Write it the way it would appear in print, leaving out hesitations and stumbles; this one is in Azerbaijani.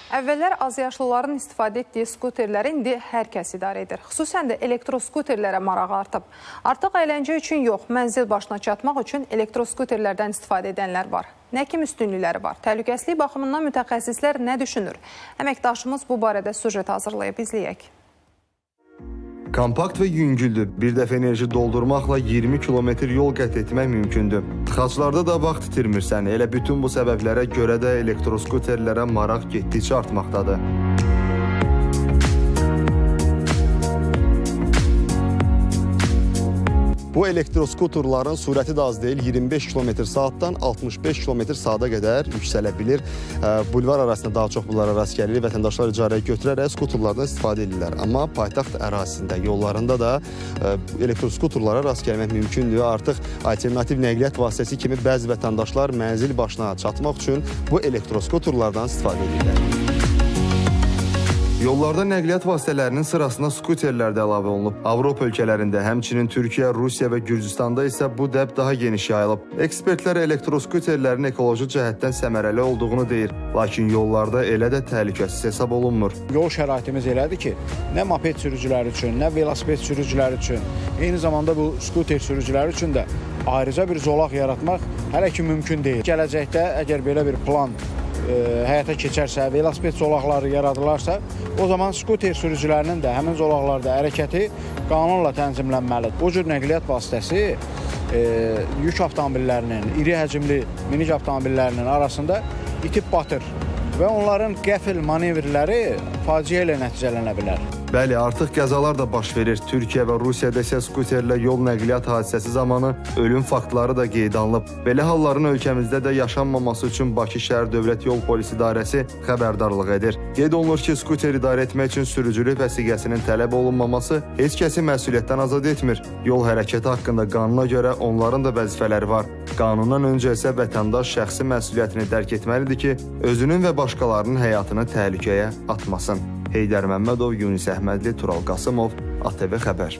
Əvvəllər azyaşlıların istifadə etdiyi skuterləri indi hər kəs idarə edir. Xüsusən də elektroskuterlərə maraq artıb. Artıq əyləncə üçün yox, mənzil başına çatmaq üçün elektroskuterlərdən istifadə edənlər var. Nə kimi üstünlükləri var? Təhlükəsizlik baxımından mütəxəssislər nə düşünür? Əməkdaşımız bu barədə süjet hazırlayıb, izləyək. Kompakt və yüngüldür. Bir dəfə enerji doldurmaqla 20 kilometr yol qət etmək mümkündür. Tıxaclarda da vaxt itirmirsən. Elə bütün bu səbəblərə görə də elektroskuterlərə maraq getdikcə artmaqdadır. Bu elektroskuterların sürəti də az deyil, 25 km/saatdan 65 km/saata qədər yüksələ bilir. Bulvar arasında daha çox bunlara rast gəlir, vətəndaşlar icarəyə götürərək skuterlardan istifadə edirlər. Amma paytaxt ərazisində, yollarında da elektroskuterlara rast gəlmək mümkündür. Artıq alternativ nəqliyyat vasitəsi kimi bəzi vətəndaşlar mənzil başına çatmaq üçün bu elektroskuterlardan istifadə edirlər. Yollarda nəqliyyat vasitələrinin sırasına skuterlər də əlavə olunub. Avropa ölkələrində, həmçinin Türkiyə, Rusiya və Gürcüstanda isə bu dəb daha geniş yayılıb. Ekspertlər elektroskuterlərin ekoloji cəhətdən səmərəli olduğunu deyir. Lakin yollarda elə də təhlükəsiz hesab olunmur. Yol şəraitimiz elədir ki, nə moped sürücüləri üçün, nə velosiped sürücüləri üçün, eyni zamanda bu skuter sürücüləri üçün də ayrıca bir zolaq yaratmaq hələ ki mümkün deyil. Gələcəkdə əgər belə bir plan həyata keçərsə, velosiped zolaqları yaradılarsa, o zaman skuter sürücülərinin də həmin zolaqlarda hərəkəti qanunla tənzimlənməlidir. Bu cür nəqliyyat vasitəsi yük avtomobillərinin, iri həcmli minik avtomobillərinin arasında itib batır və onların qəfil manevrləri faciə ilə nəticələnə bilər. Bəli, artıq qəzalar da baş verir. Türkiyə və Rusiyada isə skuterlə yol nəqliyyat hadisəsi zamanı ölüm faktları da qeydə alınıb. Belə halların ölkəmizdə də yaşanmaması üçün Bakı Şəhər Dövlət Yol Polisi İdarəsi xəbərdarlıq edir. Qeyd olunur ki, skuter idarə etmək üçün sürücülük vəsiqəsinin tələb olunmaması heç kəsi məsuliyyətdən azad etmir. Yol hərəkəti haqqında qanuna görə onların da vəzifələri var. Qanundan öncə isə vətəndaş şəxsi məsuliyyətini dərk etməlidir ki, özünün və başqalarının həyatını təhlükəyə atmasın. Heydər Məmmədov, Yunis Əhmədli, Tural Qasımov, ATV Xəbər.